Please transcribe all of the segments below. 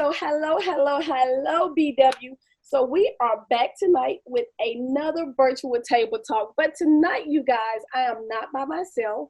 So hello, BW. So we are back tonight with another virtual table talk. But tonight, you guys, I am not by myself.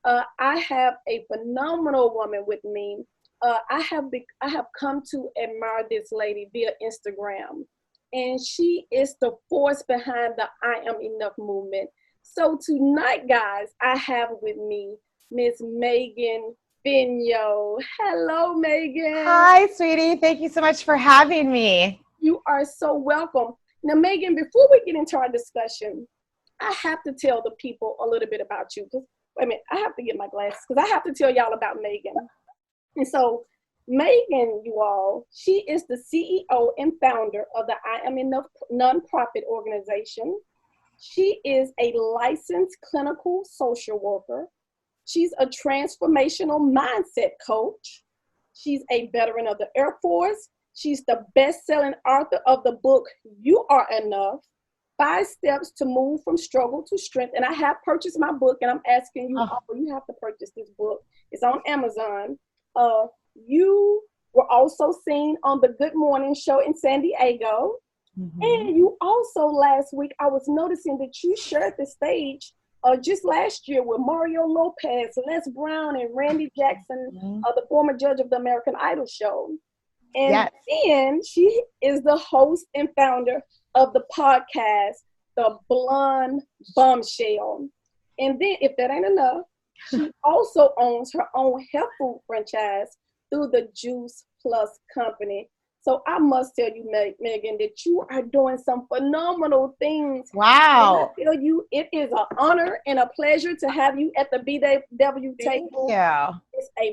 I have a phenomenal woman with me. I have come to admire this lady via Instagram, and she is the force behind the I Am Enough movement. So tonight, guys, I have with me Miss Megan Fenyoe. Hello, Megan. Hi, sweetie. Thank you so much for having me. You are so welcome. Now, Megan, before we get into our discussion, I have to tell the people a little bit about you. Because, wait a minute, I have to get my glasses because I have to tell y'all about Megan. And so, Megan, you all, she is the CEO and founder of the I Am Enough nonprofit organization. She is a licensed clinical social worker. She's a transformational mindset coach. She's a veteran of the Air Force. She's the best-selling author of the book, You Are Enough, 5 Steps to Move from Struggle to Strength. And I have purchased my book, and I'm asking you, you have to purchase this book. It's on Amazon. You were also seen on the Good Morning Show in San Diego. Mm-hmm. And you also, last week, I was noticing that you shared the stage just last year with Mario Lopez, Les Brown, and Randy Jackson, the former judge of the American Idol show. And then she is the host and founder of the podcast, The Blonde Bombshell. And then, if that ain't enough, she also owns her own health food franchise through the Juice Plus company. So I must tell you, Megan, that you are doing some phenomenal things. Wow. And I tell you, it is an honor and a pleasure to have you at the BW table. Yeah.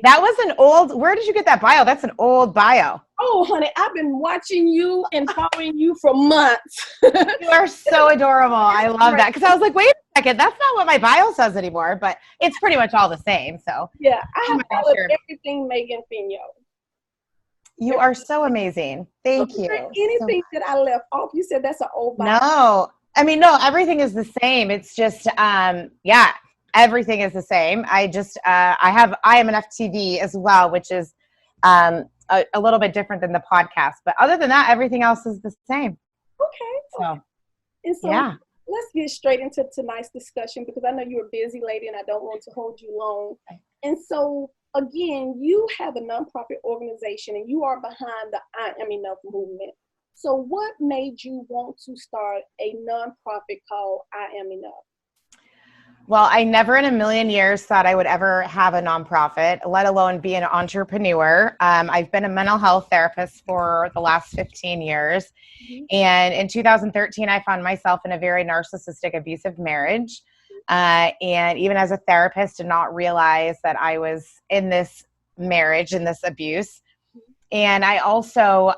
That was an old, where did you get that bio? That's an old bio. Oh, honey, I've been watching you and following you for months. You are so adorable. I love that. Because I was like, wait a second, that's not what my bio says anymore, but it's pretty much all the same. So yeah, I have followed everything Megan Fenyoe. You are so amazing. Thank you. Anything that I left off? You said that's an old bio. No, I mean, no, everything is the same. It's just, everything is the same. I am an FTV as well, which is a little bit different than the podcast. But other than that, everything else is the same. Okay. So yeah. Let's get straight into tonight's discussion because I know you're a busy lady and I don't want to hold you long. And so, again, you have a nonprofit organization and you are behind the I Am Enough movement. So what made you want to start a nonprofit called I Am Enough? Well, I never in a million years thought I would ever have a nonprofit, let alone be an entrepreneur. I've been a mental health therapist for the last 15 years. Mm-hmm. And in 2013, I found myself in a very narcissistic, abusive marriage. And even as a therapist, did not realize that I was in this marriage, in this abuse. And I also,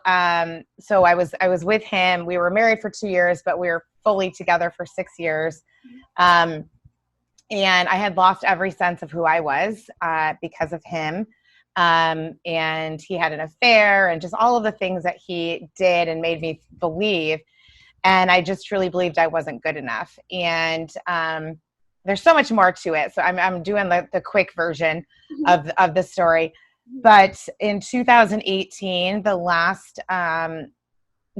so I was with him. We were married for 2 years, but we were fully together for 6 years. And I had lost every sense of who I was because of him. And he had an affair and just all of the things that he did and made me believe. And I just truly believed I wasn't good enough. And there's so much more to it. So I'm doing the quick version of the story. But in 2018, the last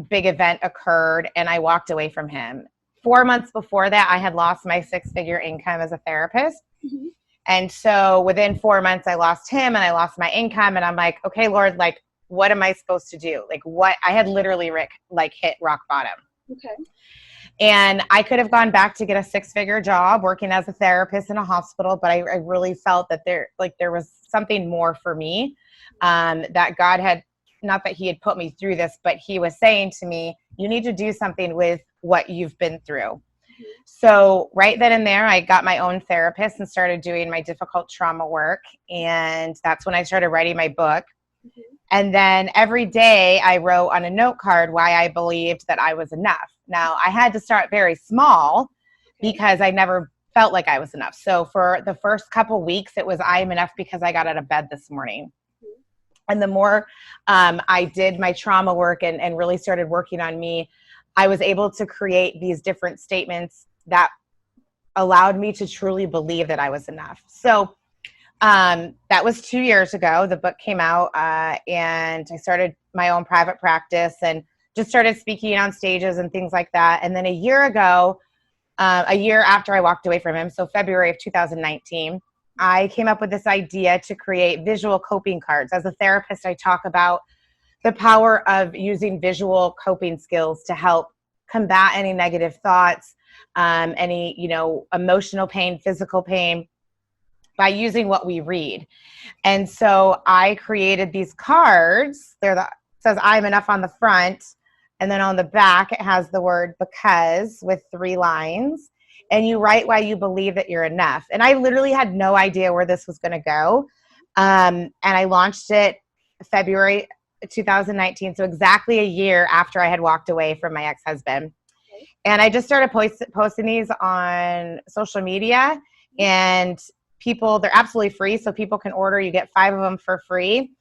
big event occurred and I walked away from him. 4 months before that, I had lost my 6-figure income as a therapist. Mm-hmm. And so within 4 months, I lost him and I lost my income. And I'm like, okay, Lord, like, what am I supposed to do? Like what? I had literally hit rock bottom. Okay. And I could have gone back to get a 6-figure job working as a therapist in a hospital, but I really felt that there was something more for me, that God had, not that he had put me through this, but he was saying to me, you need to do something with what you've been through. Mm-hmm. So right then and there, I got my own therapist and started doing my difficult trauma work. And that's when I started writing my book. Mm-hmm. And then every day I wrote on a note card why I believed that I was enough. Now I had to start very small because I never felt like I was enough. So for the first couple weeks, it was I am enough because I got out of bed this morning. And the more I did my trauma work and really started working on me, I was able to create these different statements that allowed me to truly believe that I was enough. So That was 2 years ago. The book came out, and I started my own private practice and just started speaking on stages and things like that. And then a year ago, a year after I walked away from him, so February of 2019, I came up with this idea to create visual coping cards. As a therapist, I talk about the power of using visual coping skills to help combat any negative thoughts, any, emotional pain, physical pain, by using what we read. And so I created these cards. Says I'm enough on the front. And then on the back, it has the word because with 3 lines. And you write why you believe that you're enough. And I literally had no idea where this was going to go. And I launched it February 2019. So exactly a year after I had walked away from my ex-husband. And I just started posting these on social media, and they're absolutely free. So people can order, you get 5 of them for free.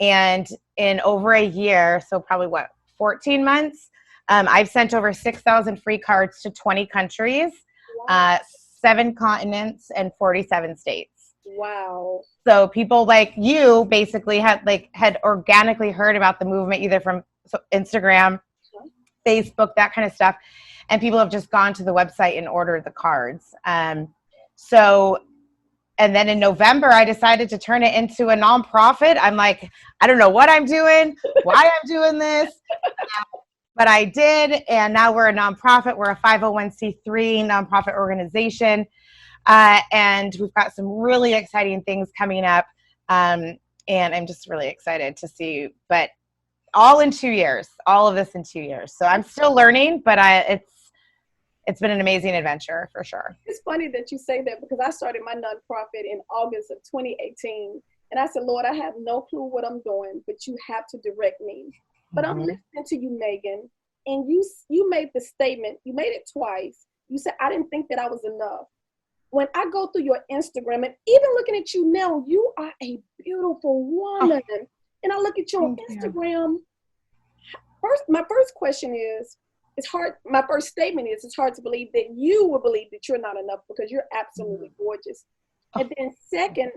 And in over a year, so probably 14 months, I've sent over 6,000 free cards to 20 countries, 7 continents, and 47 states. Wow. So people like you basically had organically heard about the movement, either from Instagram, Facebook, that kind of stuff. And people have just gone to the website and ordered the cards. And then in November, I decided to turn it into a nonprofit. I'm like, I don't know what I'm doing, why I'm doing this, but I did. And now we're a nonprofit. We're a 501c3 nonprofit organization. And we've got some really exciting things coming up. And I'm just really excited to see, but all in 2 years, all of this in 2 years. So I'm still learning, but it's been an amazing adventure for sure. It's funny that you say that, because I started my nonprofit in August of 2018. And I said, Lord, I have no clue what I'm doing, but you have to direct me. But I'm listening to you, Megan, and you made the statement, you made it twice. You said, I didn't think that I was enough. When I go through your Instagram, and even looking at you now, you are a beautiful woman. Oh, and I look at you on Instagram. My first question is, it's hard. My first statement is, it's hard to believe that you will believe that you're not enough, because you're absolutely gorgeous. And then second,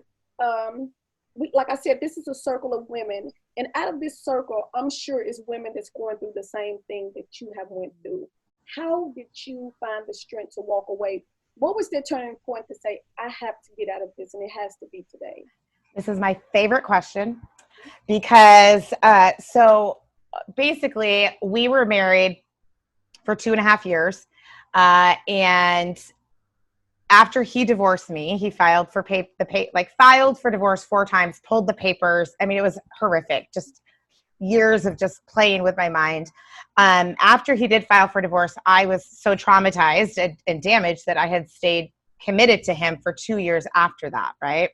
like I said, this is a circle of women. And out of this circle, I'm sure is women that's going through the same thing that you have went through. How did you find the strength to walk away? What was the turning point to say, I have to get out of this, and it has to be today? This is my favorite question, because so basically we were married for 2.5 years. And after he divorced me, he filed for filed for divorce 4 times, pulled the papers. I mean, it was horrific, just years of just playing with my mind. After he did file for divorce, I was so traumatized and damaged that I had stayed committed to him for 2 years after that. Right.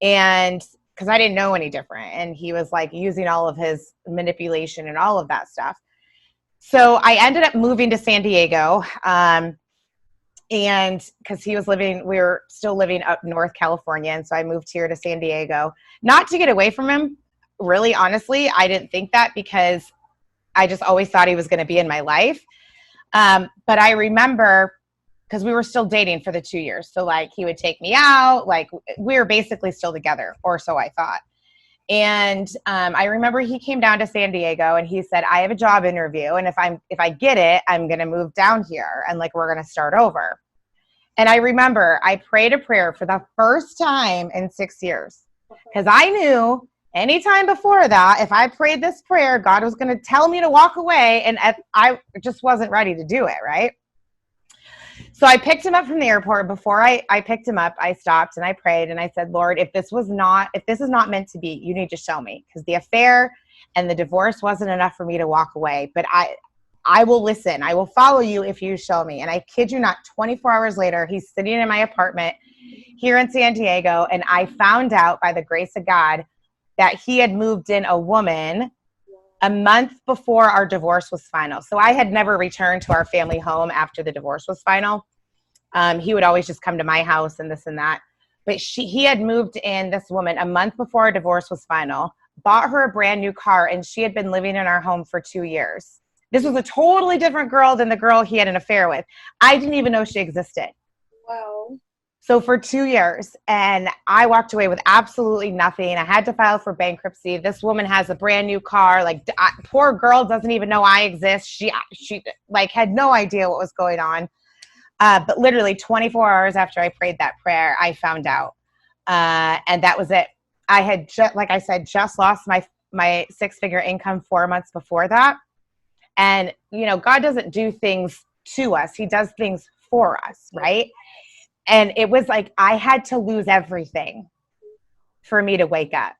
And because I didn't know any different. And he was like using all of his manipulation and all of that stuff. So I ended up moving to San Diego, and because we were still living up North California. And so I moved here to San Diego, not to get away from him. Really, honestly, I didn't think that, because I just always thought he was going to be in my life. But I remember, because we were still dating for the 2 years. So he would take me out, we were basically still together, or so I thought. And I remember he came down to San Diego, and he said, I have a job interview, and if I get it, I'm going to move down here, and we're going to start over. And I remember I prayed a prayer for the first time in 6 years, because I knew anytime before that, if I prayed this prayer, God was going to tell me to walk away, and I just wasn't ready to do it, right? So I picked him up from the airport. Before I picked him up, I stopped and I prayed, and I said, Lord, if this is not meant to be, you need to show me, because the affair and the divorce wasn't enough for me to walk away. But I will listen. I will follow you if you show me. And I kid you not, 24 hours later, he's sitting in my apartment here in San Diego, and I found out by the grace of God that he had moved in a woman a month before our divorce was final. So I had never returned to our family home after the divorce was final. He would always just come to my house and this and that. But he had moved in this woman a month before our divorce was final, bought her a brand new car, and she had been living in our home for 2 years. This was a totally different girl than the girl he had an affair with. I didn't even know she existed. Wow. So for 2 years, and I walked away with absolutely nothing. I had to file for bankruptcy. This woman has a brand new car. Like, poor girl doesn't even know I exist. She like had no idea what was going on. But literally 24 hours after I prayed that prayer, I found out. And that was it. I had like I said, just lost my 6-figure income 4 months before that. And, God doesn't do things to us. He does things for us, right? And it was like I had to lose everything for me to wake up,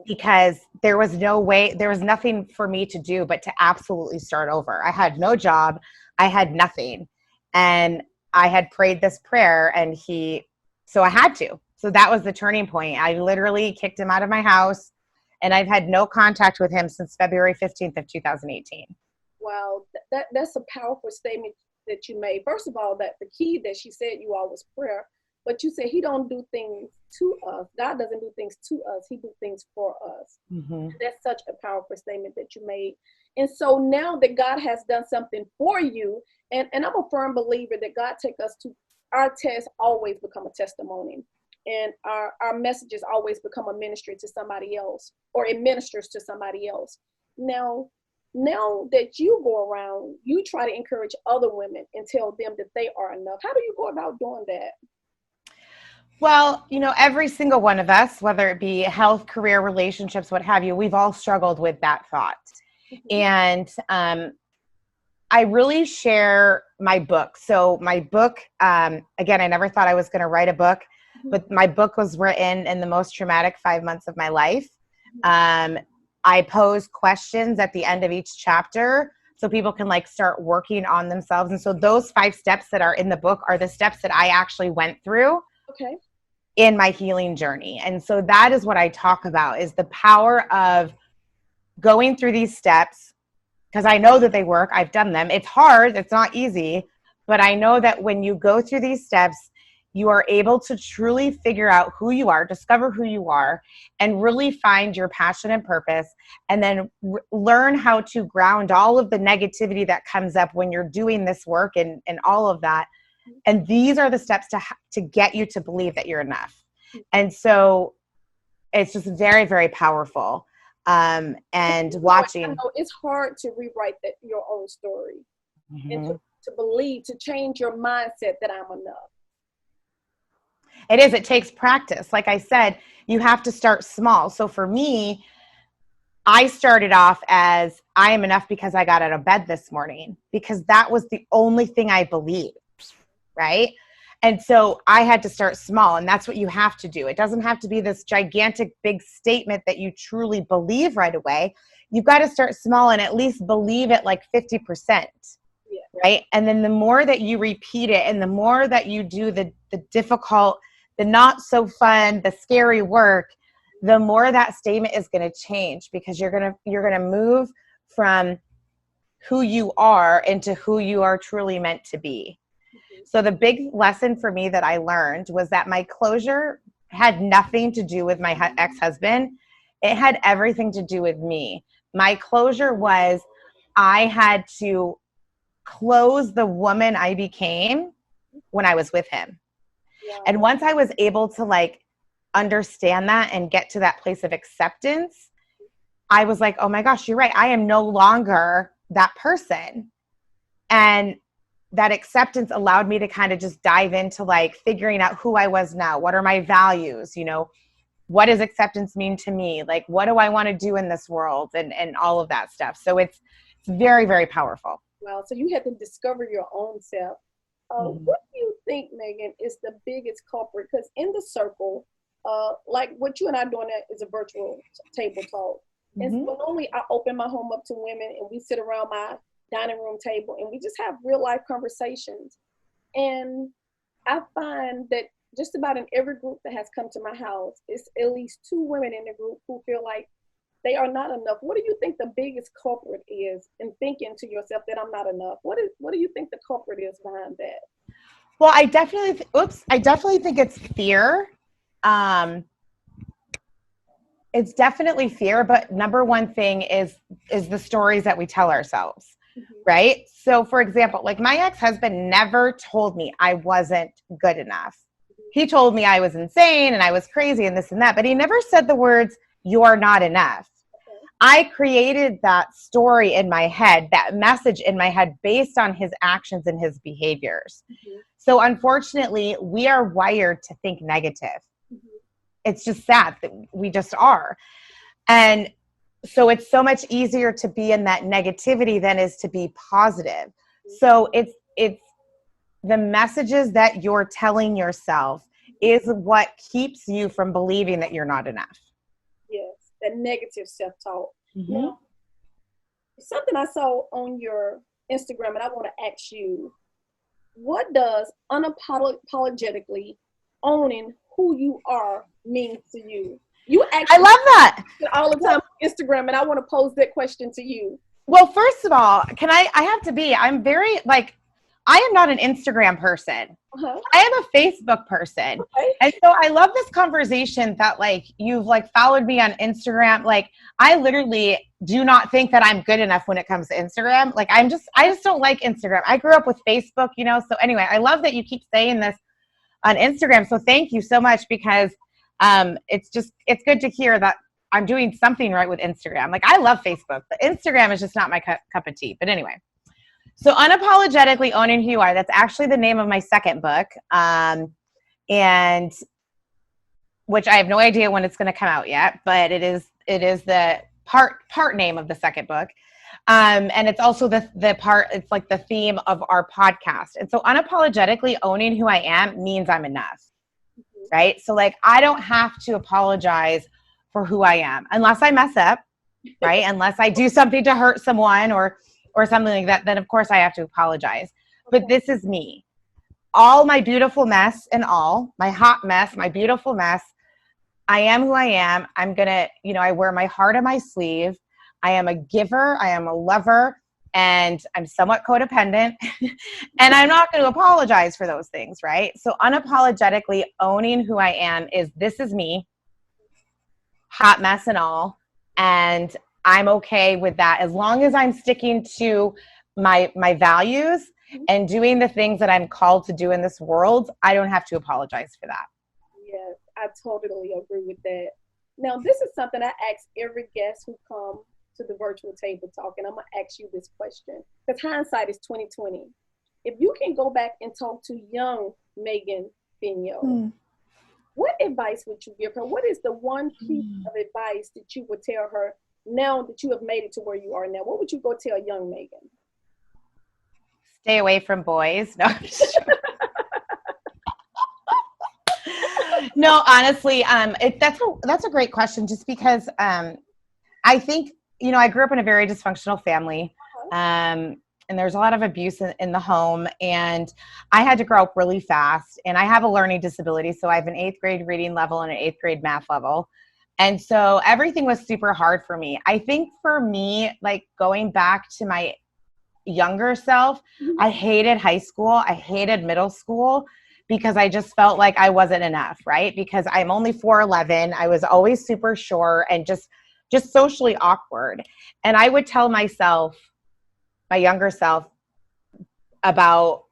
because there was no way, there was nothing for me to do but to absolutely start over. I had no job. I had nothing. And I had prayed this prayer, and so I had to. So that was the turning point. I literally kicked him out of my house, and I've had no contact with him since February 15th of 2018. Wow, that's a powerful statement that you made. First of all, that the key that she said you all was prayer, but you said he don't do things to us. God doesn't do things to us. He do things for us. Mm-hmm. That's such a powerful statement that you made. And so now that God has done something for you, and I'm a firm believer that God take us to, our tests always become a testimony. And our messages always become a ministry to somebody else, or it ministers to somebody else. Now that you go around, you try to encourage other women and tell them that they are enough. How do you go about doing that? Well, every single one of us, whether it be health, career, relationships, what have you, we've all struggled with that thought. Mm-hmm. And I really share my book. So my book, again, I never thought I was going to write a book, mm-hmm. but my book was written in the most traumatic 5 months of my life. Mm-hmm. I pose questions at the end of each chapter so people can start working on themselves. And so those 5 steps that are in the book are the steps that I actually went through in my healing journey. And so that is what I talk about, is the power of going through these steps, because I know that they work. I've done them. It's hard. It's not easy. But I know that when you go through these steps, you are able to truly figure out who you are, discover who you are, and really find your passion and purpose, and then learn how to ground all of the negativity that comes up when you're doing this work and all of that. And these are the steps to get you to believe that you're enough. And so it's just very, very powerful. And watching. I know it's hard to rewrite your own story, mm-hmm. and to believe, to change your mindset that I'm enough. It is. It takes practice. Like I said, you have to start small. So for me, I started off as, I am enough because I got out of bed this morning, because that was the only thing I believed, right? And so I had to start small, and that's what you have to do. It doesn't have to be this gigantic big statement that you truly believe right away. You've got to start small and at least believe it 50%. Right? And then the more that you repeat it, and the more that you do the difficult, the not so fun, the scary work, the more that statement is going to change, because you're going to move from who you are into who you are truly meant to be. Mm-hmm. So the big lesson for me that I learned was that my closure had nothing to do with my ex-husband. It had everything to do with me. My closure was, I had to close the woman I became when I was with him. Yeah. And once I was able to understand that and get to that place of acceptance, I was like, oh my gosh, you're right. I am no longer that person. And that acceptance allowed me to kind of just dive into figuring out who I was now. What are my values? What does acceptance mean to me? What do I want to do in this world? And all of that stuff. So it's very, very powerful. Wow. So you had to discover your own self. Mm-hmm. What do you think, Megan, is the biggest culprit? Because in the circle, what you and I are doing is a virtual table talk. Mm-hmm. And so normally I open my home up to women, and we sit around my dining room table, and we just have real life conversations. And I find that just about in every group that has come to my house, it's at least 2 women in the group who feel like they are not enough. What do you think the biggest culprit is in thinking to yourself that I'm not enough? What do you think the culprit is behind that? Well, I definitely think it's fear. It's definitely fear, but number one thing is the stories that we tell ourselves, mm-hmm. right? So for example, my ex-husband never told me I wasn't good enough. he told me I was insane and I was crazy and this and that, but he never said the words, "You're not enough." I created that story in my head, that message in my head based on his actions and his behaviors. Mm-hmm. So unfortunately, we are wired to think negative. Mm-hmm. It's just sad that we just are. And so it's so much easier to be in that negativity than is to be positive. So it's the messages that you're telling yourself is what keeps you from believing that you're not enough. Yes, that negative self-talk. Mm-hmm. Now, something I saw on your Instagram, and I want to ask you, what does unapologetically owning who you are mean to you? You actually, I love that all the time on Instagram, and I want to pose that question to you. Well, first of all, I'm very I am not an Instagram person. Uh-huh. I am a Facebook person. Okay. And so I love this conversation that you've followed me on Instagram. I literally do not think that I'm good enough when it comes to Instagram. I just don't like Instagram. I grew up with Facebook, so anyway, I love that you keep saying this on Instagram. So thank you so much, because it's good to hear that I'm doing something right with Instagram. I love Facebook, but Instagram is just not my cup of tea. But anyway, so Unapologetically Owning Who You Are, that's actually the name of my second book. And which I have no idea when it's going to come out yet, but it is the part name of the second book. And it's also the part, it's the theme of our podcast. And so Unapologetically Owning Who I Am means I'm enough, right? So I don't have to apologize for who I am unless I mess up, right? Unless I do something to hurt someone or something like that, then of course I have to apologize. But this is me. All my beautiful mess and all, my hot mess, my beautiful mess, I am who I am. I'm going to, I wear my heart on my sleeve. I am a giver. I am a lover. And I'm somewhat codependent. And I'm not going to apologize for those things, right? So unapologetically owning who I am this is me, hot mess and all. And I'm okay with that as long as I'm sticking to my values and doing the things that I'm called to do in this world. I don't have to apologize for that. Yes, I totally agree with that. Now, this is something I ask every guest who come to the virtual table talk, and I'm gonna ask you this question because hindsight is 2020. If you can go back and talk to young Megan Fenyoe, what advice would you give her? What is the one piece of advice that you would tell her now that you have made it to where you are now? What would you go tell young Megan? Stay away from boys. No, no, honestly, that's a great question. Just because I think I grew up in a very dysfunctional family, and there's a lot of abuse in the home, and I had to grow up really fast. And I have a learning disability, so I have an 8th grade reading level and an 8th grade math level. And so everything was super hard for me. I think for me, going back to my younger self, I hated high school. I hated middle school because I just felt like I wasn't enough, right? Because I'm only 4'11". I was always super short and just socially awkward. And I would tell myself, my younger self, about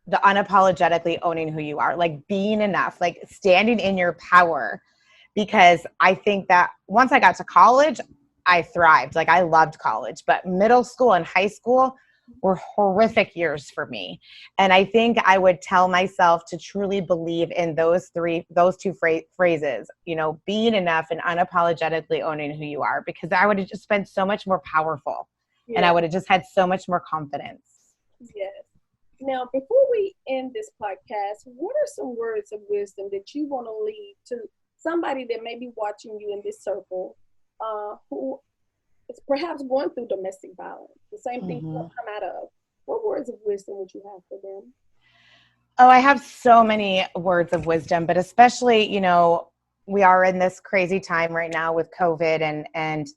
the unapologetically owning who you are, being enough, standing in your power. Because I think that once I got to college, I thrived. I loved college, but middle school and high school were horrific years for me. And I think I would tell myself to truly believe in those two phrases, being enough and unapologetically owning who you are, because I would have just been so much more powerful. Yeah. And I would have just had so much more confidence. Yes. Now, before we end this podcast, what are some words of wisdom that you want to leave to somebody that may be watching you in this circle, who is perhaps going through domestic violence, the same thing you'll come out of? What words of wisdom would you have for them? Oh, I have so many words of wisdom, but especially, we are in this crazy time right now with COVID and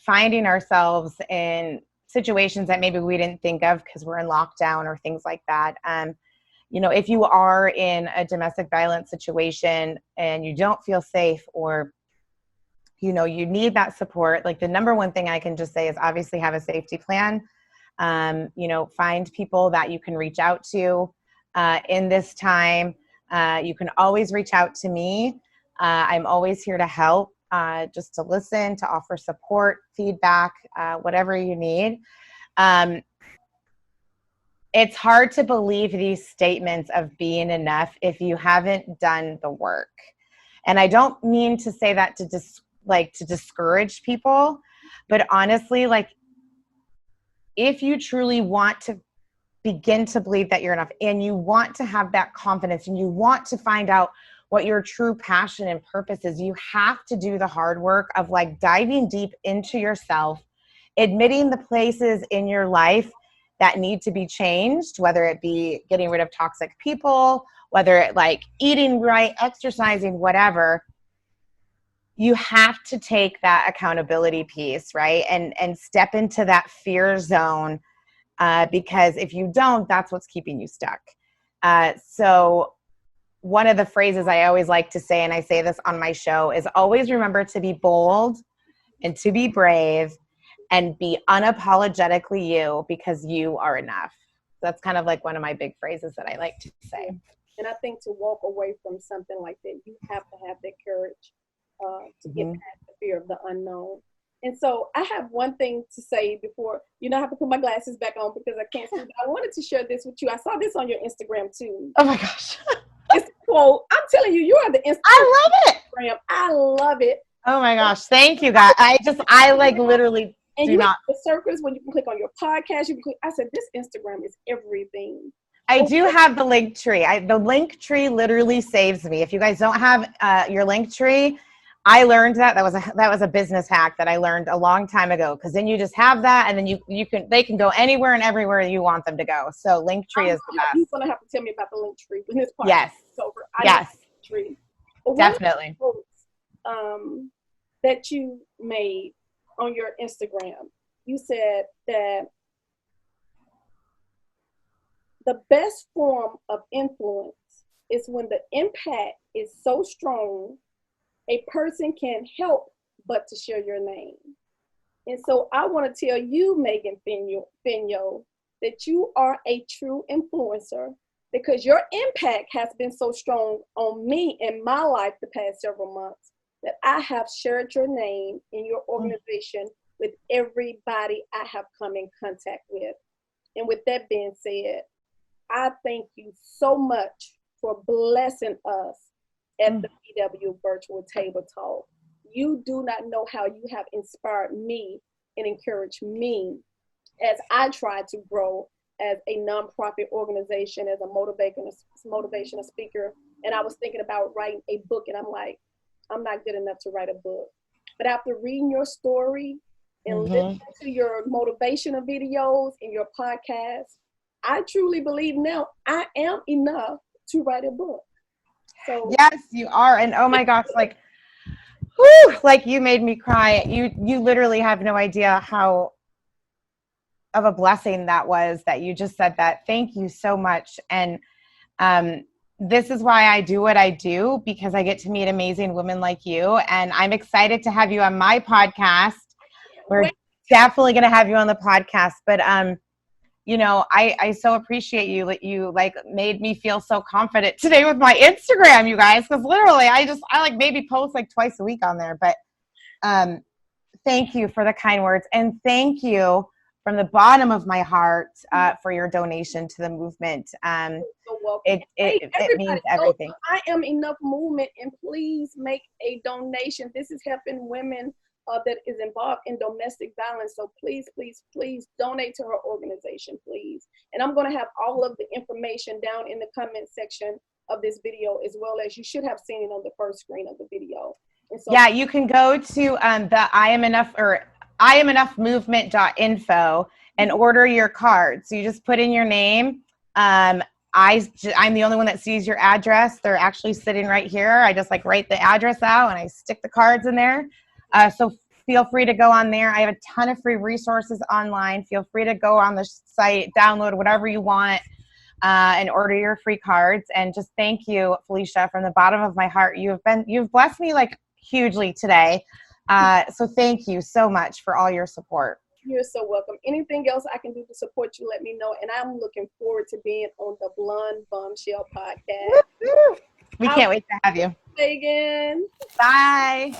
finding ourselves in situations that maybe we didn't think of because we're in lockdown or things like that. If you are in a domestic violence situation and you don't feel safe, or you need that support, the number one thing I can just say is obviously have a safety plan. Find people that you can reach out to in this time. You can always reach out to me. I'm always here to help, just to listen, to offer support, feedback, whatever you need. It's hard to believe these statements of being enough if you haven't done the work. And I don't mean to say that to discourage people, but honestly, like, if you truly want to begin to believe that you're enough, and you want to have that confidence, and you want to find out what your true passion and purpose is, you have to do the hard work of like diving deep into yourself, admitting the places in your life that need to be changed, whether it be getting rid of toxic people, whether it like eating right, exercising, whatever. You have to take that accountability piece, right? And step into that fear zone, because if you don't, that's what's keeping you stuck. So one of the phrases I always like to say, and I say this on my show, is always remember to be bold and to be brave and be unapologetically you, because you are enough. That's kind of like one of my big phrases that I like to say. And I think to walk away from something like that, you have to have that courage to get past the fear of the unknown. And so I have one thing to say before, I have to put my glasses back on because I can't see. But I wanted to share this with you. I saw this on your Instagram too. Oh my gosh. It's a quote. I'm telling you, you are the Instagram. I love it. I love it. Oh my gosh. Thank you, guys. I like literally and do you not. The circles when you can click on your podcast, you can click. I said, this Instagram is everything. I do have the link tree. The link tree literally saves me. If you guys don't have your link tree, I learned that was a business hack that I learned a long time ago. Because then you just have that, and then they can go anywhere and everywhere you want them to go. So link tree is the best. You're gonna have to tell me about the link tree when this podcast is over. Yes. Tree. Definitely. That you made on your Instagram, you said that the best form of influence is when the impact is so strong a person can't help but to share your name. And so I want to tell you, Megan Fenyoe, that you are a true influencer, because your impact has been so strong on me in my life the past several months that I have shared your name in your organization with everybody I have come in contact with. And with that being said, I thank you so much for blessing us at the BW Virtual Table Talk. You do not know how you have inspired me and encouraged me as I try to grow as a nonprofit organization, as a motivational speaker. And I was thinking about writing a book, and I'm like, I'm not good enough to write a book. But after reading your story and listening to your motivational videos and your podcast, I truly believe now I am enough to write a book. So yes, you are. And oh my gosh, like, whew, like you made me cry. You literally have no idea how of a blessing that was that you just said that. Thank you so much. And this is why I do what I do, because I get to meet amazing women like you. And I'm excited to have you on my podcast. We're definitely going to have you on the podcast. But, I so appreciate you that you like made me feel so confident today with my Instagram, you guys, because literally I like maybe post like twice a week on there. But thank you for the kind words. And thank you from the bottom of my heart for your donation to the movement. It means everything. I Am Enough movement, and please make a donation. This is helping women that is involved in domestic violence. So please, please, please donate to her organization, please. And I'm going to have all of the information down in the comment section of this video, as well as you should have seen it on the first screen of the video. And so, yeah, you can go to the I Am Enough movement.info and order your card. So you just put in your name. I'm the only one that sees your address. They're actually sitting right here. I just like write the address out and I stick the cards in there. So feel free to go on there. I have a ton of free resources online. Feel free to go on the site, download whatever you want, and order your free cards. And just thank you, Felicia, from the bottom of my heart. You've blessed me like hugely today. So thank you so much for all your support. You're so welcome. Anything else I can do to support you, let me know. And I'm looking forward to being on the Blonde Bombshell podcast. We can't wait to have you. Megan. Bye.